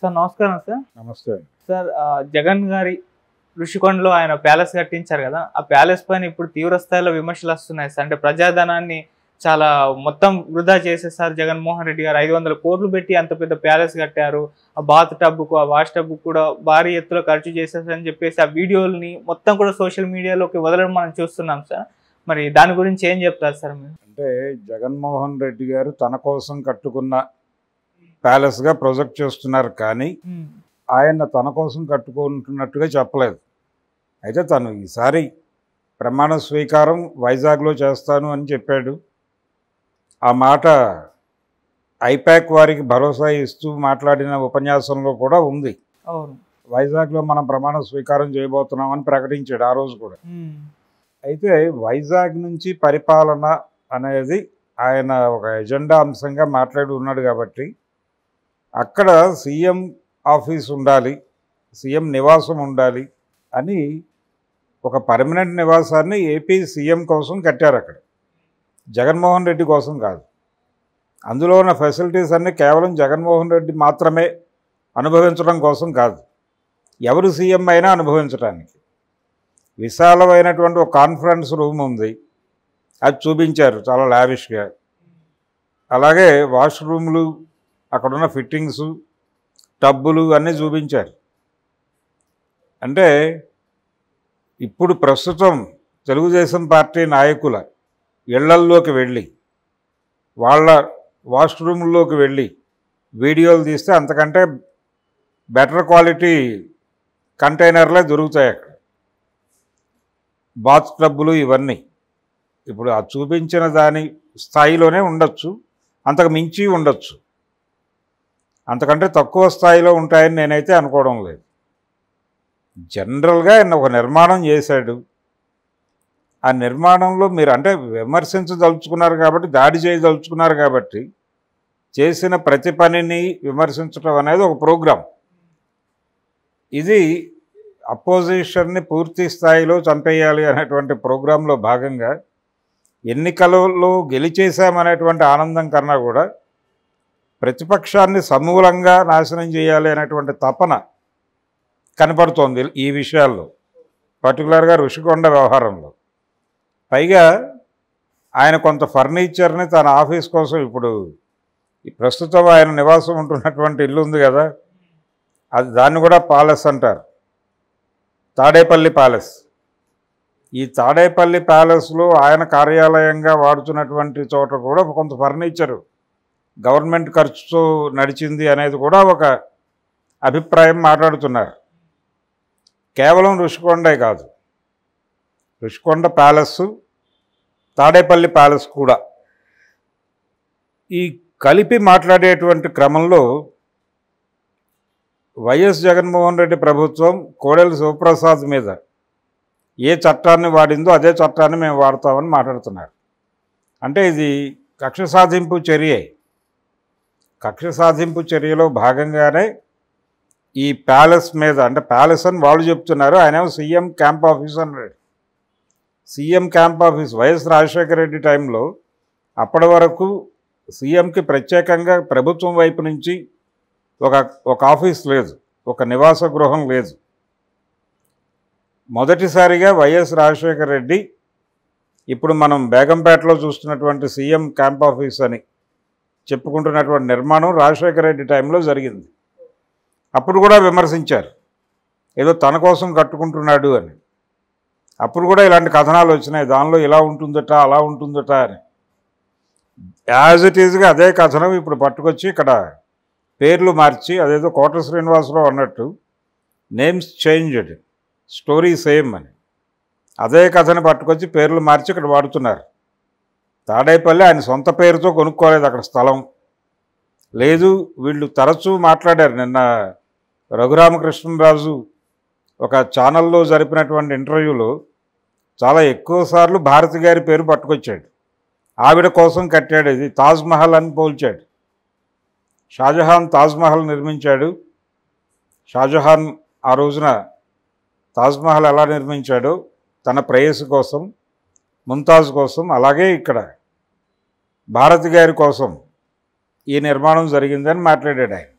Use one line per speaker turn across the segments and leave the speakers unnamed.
Sir నమస్కారం sir.
నమస్తే.
Sir Jagan గారి ఋషికొండలో ఆయన ప్యాలెస్ కట్టించారు కదా, ఆ ప్యాలెస్ పైన ఇప్పుడు తీవ్ర స్థాయిలో విమర్శలు వస్తున్నాయి సార్. అంటే ప్రజాధనాన్ని చాలా మొత్తం వృధా చేసేసారు జగన్మోహన్ రెడ్డి గారు. 500 కోట్లు పెట్టి అంత పెద్ద ప్యాలెస్ కట్టారు. ఆ బాత్ టబ్కు ఆ వాష్ టబ్కు కూడా భారీ ఎత్తులో ఖర్చు చేసేసారని చెప్పేసి ఆ వీడియోలని మొత్తం కూడా సోషల్ మీడియాలోకి వదలడం మనం చూస్తున్నాం సార్. మరి దాని గురించి ఏం చెప్తారు సార్ మీరు?
అంటే జగన్మోహన్ రెడ్డి గారు తన కోసం కట్టుకున్న ప్యాలెస్గా ప్రొజెక్ట్ చేస్తున్నారు, కానీ ఆయన తన కోసం కట్టుకుంటున్నట్టుగా చెప్పలేదు. అయితే తను ఈసారి ప్రమాణ స్వీకారం వైజాగ్లో చేస్తాను అని చెప్పాడు. ఆ మాట ఐపాక్ వారికి భరోసా ఇస్తూ మాట్లాడిన ఉపన్యాసంలో కూడా ఉంది.
అవును,
వైజాగ్లో మనం ప్రమాణ స్వీకారం చేయబోతున్నామని ప్రకటించాడు ఆ రోజు కూడా. అయితే వైజాగ్ నుంచి పరిపాలన అనేది ఆయన ఒక ఎజెండా అంశంగా మాట్లాడి ఉన్నాడు కాబట్టి అక్కడ సీఎం ఆఫీస్ ఉండాలి, సీఎం నివాసం ఉండాలి అని ఒక పర్మనెంట్ నివాసాన్ని ఏపీ సీఎం కోసం కట్టారు. అక్కడ జగన్మోహన్ రెడ్డి కోసం కాదు. అందులో ఉన్న ఫెసిలిటీస్ అన్నీ కేవలం జగన్మోహన్ రెడ్డి మాత్రమే అనుభవించడం కోసం కాదు, ఎవరు సీఎం అయినా అనుభవించడానికి. విశాలమైనటువంటి ఒక కాన్ఫరెన్స్ రూమ్ ఉంది, అది చూపించారు చాలా లావిష్గా. అలాగే వాష్రూమ్లు, అక్కడున్న ఫిట్టింగ్స్, టబ్బులు అన్నీ చూపించారు. అంటే ఇప్పుడు ప్రస్తుతం తెలుగుదేశం పార్టీ నాయకుల ఇళ్లల్లోకి వెళ్ళి వాళ్ళ వాష్రూమ్లోకి వెళ్ళి వీడియోలు తీస్తే అంతకంటే బెటర్ క్వాలిటీ కంటైనర్లే దొరుకుతాయి అక్కడ. బాత్ టబ్బులు ఇవన్నీ ఇప్పుడు ఆ చూపించిన దాని స్థాయిలోనే ఉండొచ్చు, అంతకు మించి ఉండొచ్చు, అంతకంటే తక్కువ స్థాయిలో ఉంటాయని నేనైతే అనుకోవడం లేదు. జనరల్గా ఆయన ఒక నిర్మాణం చేశాడు. ఆ నిర్మాణంలో మీరు అంటే విమర్శించదలుచుకున్నారు కాబట్టి, దాడి చేయదలుచుకున్నారు కాబట్టి చేసిన ప్రతి పనిని విమర్శించడం అనేది ఒక ప్రోగ్రాం. ఇది అపోజిషన్ని పూర్తి స్థాయిలో చంపేయాలి అనేటువంటి ప్రోగ్రాంలో భాగంగా ఎన్నికలలో గెలిచేశామనేటువంటి ఆనందం కన్నా కూడా ప్రతిపక్షాన్ని సమూలంగా నాశనం చేయాలి అనేటువంటి తపన కనపడుతోంది ఈ విషయాల్లో, పర్టికులర్గా ఋషికొండ వ్యవహారంలో. పైగా ఆయన కొంత ఫర్నిచర్ని తన ఆఫీస్ కోసం, ఇప్పుడు ప్రస్తుతం ఆయన నివాసం ఉంటున్నటువంటి ఇల్లు ఉంది కదా, అది దాన్ని కూడా ప్యాలెస్ అంటారు, తాడేపల్లి ప్యాలెస్. ఈ తాడేపల్లి ప్యాలెస్లో ఆయన కార్యాలయంగా వాడుతున్నటువంటి చోట కూడా కొంత ఫర్నిచరు గవర్నమెంట్ ఖర్చుతో నడిచింది అనేది కూడా ఒక అభిప్రాయం మాట్లాడుతున్నారు. కేవలం ఋషికొండే కాదు, ఋషికొండ ప్యాలెస్, తాడేపల్లి ప్యాలెస్ కూడా. ఈ కలిపి మాట్లాడేటువంటి క్రమంలో వైఎస్ జగన్మోహన్ రెడ్డి ప్రభుత్వం కోడెల శివప్రసాద్ మీద ఏ చట్టాన్ని వాడిందో అదే చట్టాన్ని మేము వాడతామని మాట్లాడుతున్నారు. అంటే ఇది కక్ష సాధింపు చర్యే. కక్ష సాధింపు చర్యలో భాగంగానే ఈ ప్యాలెస్ మీద, అంటే ప్యాలెస్ అని వాళ్ళు చెప్తున్నారు, ఆయనేమో సీఎం క్యాంప్ ఆఫీస్ అన్నాడు. CM camp office YS Rajasekhara Reddy టైంలో అప్పటి వరకు సీఎంకి ప్రత్యేకంగా ప్రభుత్వం వైపు నుంచి ఒక ఆఫీస్ లేదు, ఒక నివాస గృహం లేదు. మొదటిసారిగా వైఎస్ రాజశేఖర రెడ్డి ఇప్పుడు మనం బేగంపేటలో చూస్తున్నటువంటి సీఎం క్యాంప్ ఆఫీస్ అని చెప్పుకుంటున్నటువంటి నిర్మాణం రాజశేఖర రెడ్డి టైంలో జరిగింది. అప్పుడు కూడా విమర్శించారు, ఏదో తన కోసం కట్టుకుంటున్నాడు అని. అప్పుడు కూడా ఇలాంటి కథనాలు వచ్చినాయి, దానిలో ఇలా ఉంటుందట అలా ఉంటుందట అని. యాజ్ ఇట్ ఈజ్గా అదే కథనం ఇప్పుడు పట్టుకొచ్చి ఇక్కడ పేర్లు మార్చి, అదేదో కోట శ్రీనివాసరావు అన్నట్టు నేమ్స్ చేంజ్డ్, స్టోరీ సేమ్ అని అదే కథని పట్టుకొచ్చి పేర్లు మార్చి ఇక్కడ వాడుతున్నారు. తాడేపల్లి ఆయన సొంత పేరుతో కొనుక్కోలేదు, అక్కడ స్థలం లేదు. వీళ్ళు తరచూ మాట్లాడారు. నిన్న రఘురామకృష్ణరాజు ఒక ఛానల్లో జరిపినటువంటి ఇంటర్వ్యూలో చాలా ఎక్కువసార్లు భారతి గారి పేరు పట్టుకొచ్చాడు. ఆవిడ కోసం కట్టాడు, ఇది తాజ్మహల్ అని పోల్చాడు. షాజహాన్ తాజ్మహల్ నిర్మించాడు. షాజహాన్ ఆ రోజున తాజ్మహల్ ఎలా నిర్మించాడో తన ప్రేయసి కోసం, ముంతాజ్ కోసం, అలాగే ఇక్కడ భారతి గారి కోసం ఈ నిర్మాణం జరిగిందని మాట్లాడాడు ఆయన.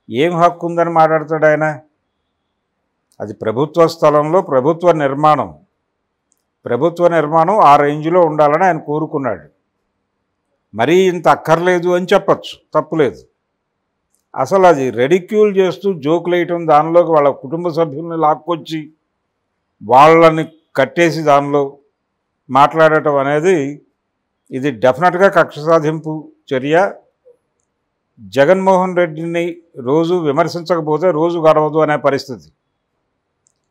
ఏం హక్కు ఉందని మాట్లాడతాడు ఆయన? అది ప్రభుత్వ స్థలంలో ప్రభుత్వ నిర్మాణం ఆ రేంజ్లో ఉండాలని ఆయన కోరుకున్నాడు. మరీ ఇంత అక్కర్లేదు అని చెప్పచ్చు, తప్పులేదు. అసలు అది రెడిక్యూల్ చేస్తూ జోకులు వేయటం, దానిలోకి వాళ్ళ కుటుంబ సభ్యుల్ని లాక్కొచ్చి వాళ్ళని కట్టేసి దానిలో మాట్లాడటం అనేది ఇది డెఫినెట్గా కక్ష సాధింపు చర్య. జగన్మోహన్ రెడ్డిని రోజు విమర్శించకపోతే రోజు గడవదు అనే పరిస్థితి.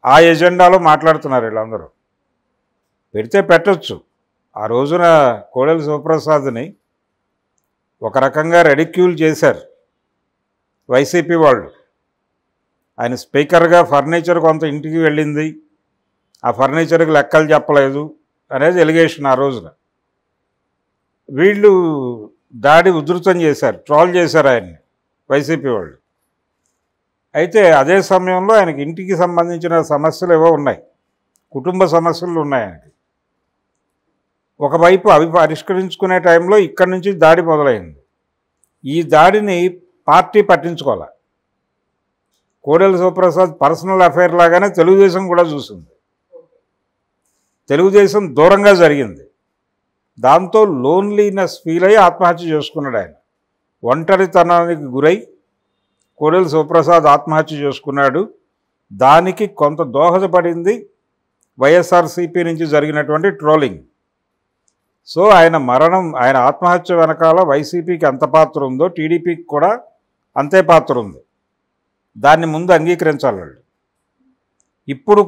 ఆ ఎజెండాలో మాట్లాడుతున్నారు వీళ్ళందరూ. పెడితే పెట్టచ్చు. ఆ రోజున కోడెల శివప్రసాద్ని ఒక రకంగా రెడిక్యూల్ చేశారు వైసీపీ వాళ్ళు. ఆయన స్పీకర్గా ఫర్నిచర్ కొంత ఇంటికి వెళ్ళింది, ఆ ఫర్నిచర్కి లెక్కలు చెప్పలేదు అనేది ఎలిగేషన్. ఆ రోజున వీళ్ళు దాడి ఉధృతం చేశారు, ట్రోల్ చేశారు ఆయన్ని వైసీపీ వాళ్ళు. అయితే అదే సమయంలో ఆయనకి ఇంటికి సంబంధించిన సమస్యలు ఏవో ఉన్నాయి, కుటుంబ సమస్యలు ఉన్నాయి ఆయనకి. ఒకవైపు అవి పరిష్కరించుకునే టైంలో ఇక్కడి నుంచి దాడి మొదలైంది. ఈ దాడిని పార్టీ పట్టించుకోవాలి. కోడెల శివప్రసాద్ పర్సనల్ అఫైర్ లాగానే తెలుగుదేశం కూడా చూసింది. తెలుగుదేశం దూరంగా జరిగింది. దాంతో లోన్లీనెస్ ఫీల్ అయ్యి ఆత్మహత్య చేసుకున్నాడు ఆయన. ఒంటరితనానికి గురై కోడెల శివప్రసాద్ ఆత్మహత్య చేసుకున్నాడు. దానికి కొంత దోహదపడింది వైఎస్ఆర్సీపీ నుంచి జరిగినటువంటి ట్రోలింగ్. సో ఆయన మరణం, ఆయన ఆత్మహత్య వెనకాల వైసీపీకి ఎంత పాత్ర ఉందో టీడీపీకి కూడా అంతే పాత్ర ఉంది. దాన్ని ముందు అంగీకరించాలి వాళ్ళు. ఇప్పుడు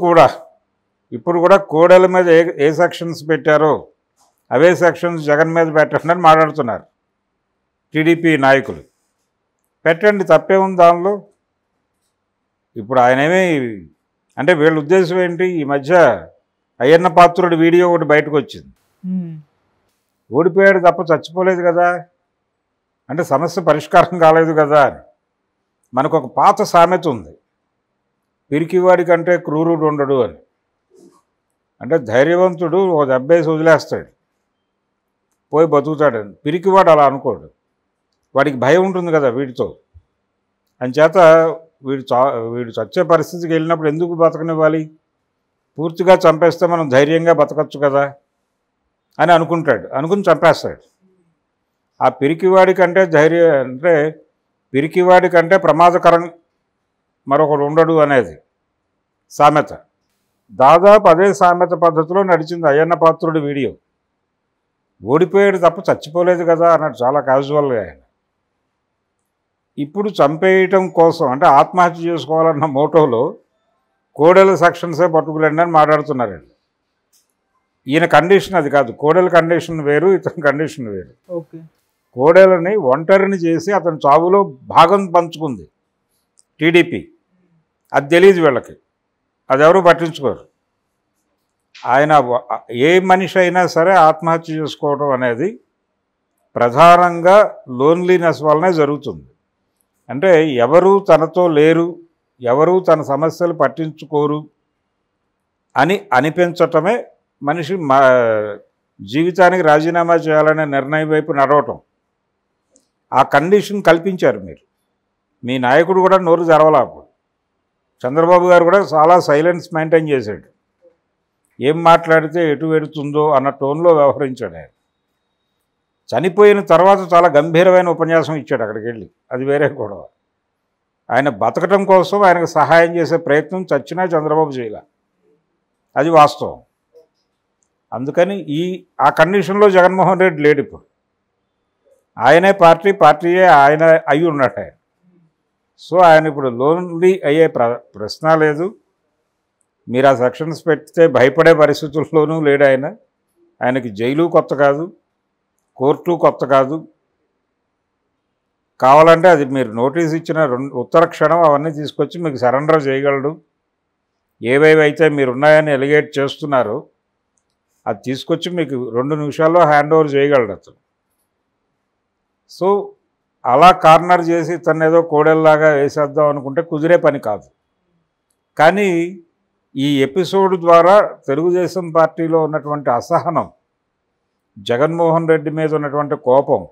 కూడా కోడెల మీద ఏ సెక్షన్స్ పెట్టారో అవే సెక్షన్స్ జగన్ మీద పెట్టండి అని మాట్లాడుతున్నారు టీడీపీ నాయకులు. పెట్టండి, తప్పే ఉంది దానిలో. ఇప్పుడు ఆయనేమీ అంటే వీళ్ళ ఉద్దేశం ఏంటి? ఈ మధ్య అయ్యన్న పాత్రుడి వీడియో ఒకటి బయటకు వచ్చింది. ఓడిపోయాడు తప్ప చచ్చిపోలేదు కదా, అంటే సమస్య పరిష్కారం కాలేదు కదా అని. మనకు ఒక పాత సామెత ఉంది, పిరికివాడి కంటే క్రూరుడు ఉండడు అని. అంటే ధైర్యవంతుడు ఒక దెబ్బేసి వదిలేస్తాడు, పోయి బతుకుతాడని. పిరికివాడు అలా అనుకోడు, వాడికి భయం ఉంటుంది కదా వీడితో. అంచేత వీడు చచ్చే పరిస్థితికి వెళ్ళినప్పుడు ఎందుకు బతకనివ్వాలి, పూర్తిగా చంపేస్తే మనం ధైర్యంగా బతకచ్చు కదా అని అనుకుని చంపేస్తాడు. ఆ పిరికివాడి కంటే పిరికివాడి కంటే ప్రమాదకరం మరొకడు ఉండడు అనేది సామెత. దాదాపు అదే సామెత పద్ధతిలో నడిచింది అయ్యన్న పాత్రుడి వీడియో. ఓడిపోయాడు తప్ప చచ్చిపోలేదు కదా అన్నట్టు చాలా క్యాజువల్గా ఆయన. ఇప్పుడు చంపేయటం కోసం అంటే ఆత్మహత్య చేసుకోవాలన్న మోటోలో కోడెల సెక్షన్సే పట్టుకులండి అని మాట్లాడుతున్నారండి. ఈయన కండిషన్ అది కాదు, కోడెల కండిషన్ వేరు, ఇతని కండిషన్ వేరు.
ఓకే,
కోడెలని ఒంటరిని చేసి అతని చావులో భాగం పంచుకుంది టీడీపీ. అది తెలియదు వీళ్ళకి, అది ఎవరు పట్టించుకోరు. ఆయన ఏ మనిషి అయినా సరే ఆత్మహత్య చేసుకోవడం అనేది ప్రధానంగా లోన్లీనెస్ వల్లనే జరుగుతుంది. అంటే ఎవరు తనతో లేరు, ఎవరు తన సమస్యలు పట్టించుకోరు అని అనిపించటమే మనిషి జీవితానికి రాజీనామా చేయాలనే నిర్ణయం వైపు నడవటం. ఆ కండిషన్ కల్పించారు మీరు. మీ నాయకుడు కూడా నోరు తెరవలా. అప్పుడు చంద్రబాబు గారు కూడా చాలా సైలెన్స్ మెయింటైన్ చేశాడు. ఏం మాట్లాడితే ఎటు వెడుతుందో అన్న టోన్లో వ్యవహరించాడు ఆయన. చనిపోయిన తర్వాత చాలా గంభీరమైన ఉపన్యాసం ఇచ్చాడు అక్కడికి వెళ్ళి, అది వేరే గొడవ. ఆయన బతకటం కోసం ఆయనకు సహాయం చేసే ప్రయత్నం చచ్చినా చంద్రబాబు చేయాల, అది వాస్తవం. అందుకని ఆ కండిషన్లో జగన్మోహన్ రెడ్డి లేడు. ఇప్పుడు ఆయనే పార్టీయే ఆయన అయి ఉన్నాడు ఆయన. సో ఆయన ఇప్పుడు లోన్లీ అయ్యే ప్రశ్న లేదు. మీరు ఆ సెక్షన్స్ పెడితే భయపడే పరిస్థితుల్లోనూ లేడు ఆయన. ఆయనకి జైలు కొత్త కాదు, కోర్టు కొత్త కాదు. కావాలంటే అది మీరు నోటీస్ ఇచ్చిన ఉత్తర క్షణం అవన్నీ తీసుకొచ్చి మీకు సరెండర్ చేయగలడు. ఏవేవైతే మీరు ఉన్నాయని ఎలిగేట్ చేస్తున్నారో అది తీసుకొచ్చి మీకు 2 నిమిషాల్లో హ్యాండ్ ఓవర్ చేయగలడు అతను. సో అలా కార్నర్ చేసి తను ఏదో కోడెల్లాగా వేసేద్దాం అనుకుంటే కుదిరే పని కాదు. కానీ ఈ ఎపిసోడ్ ద్వారా తెలుగుదేశం పార్టీలో ఉన్నటువంటి అసహనం, జగన్మోహన్ రెడ్డి మీద ఉన్నటువంటి కోపం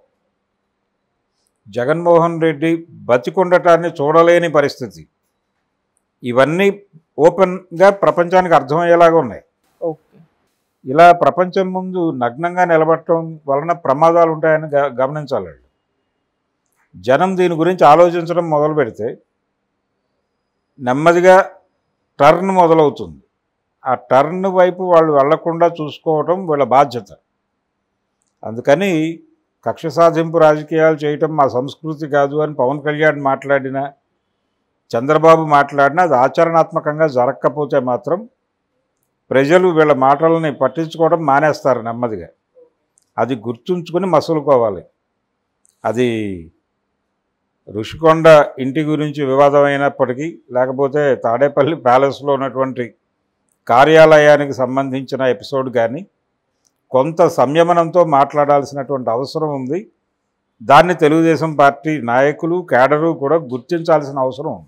జగన్మోహన్ రెడ్డి బతికుండటాన్ని చూడలేని పరిస్థితి. ఇవన్నీ ఓపెన్గా ప్రపంచానికి అర్థమయ్యేలాగా ఉన్నాయి.
ఓకే.
ఇలా ప్రపంచం ముందు నగ్నంగా నిలబడటం వలన ప్రమాదాలు ఉంటాయని గమనించాలి. జనం దీని గురించి ఆలోచించడం మొదలు పెడితే నెమ్మదిగా టర్న్ మొదలవుతుంది. ఆ టర్న్ వైపు వాళ్ళు వెళ్లకుండా చూసుకోవటం వీళ్ళ బాధ్యత. అందుకని కక్ష సాధింపు రాజకీయాలు చేయటం మా సంస్కృతి కాదు అని పవన్ కళ్యాణ్ మాట్లాడినా, చంద్రబాబు మాట్లాడినా అది ఆచరణాత్మకంగా జరగకపోతే మాత్రం ప్రజలు వీళ్ళ మాటలని పట్టించుకోవడం మానేస్తారు నెమ్మదిగా. అది గుర్తుంచుకొని మసులుకోవాలి. అది ఋషికొండ ఇంటి గురించి వివాదం అయినప్పటికీ, లేకపోతే తాడేపల్లి ప్యాలెస్లో ఉన్నటువంటి కార్యాలయానికి సంబంధించిన ఎపిసోడ్ కానీ కొంత సంయమనంతో మాట్లాడాల్సినటువంటి అవసరం ఉంది. దాన్ని తెలుగుదేశం పార్టీ నాయకులు, కేడరు కూడా గుర్తించాల్సిన అవసరం ఉంది.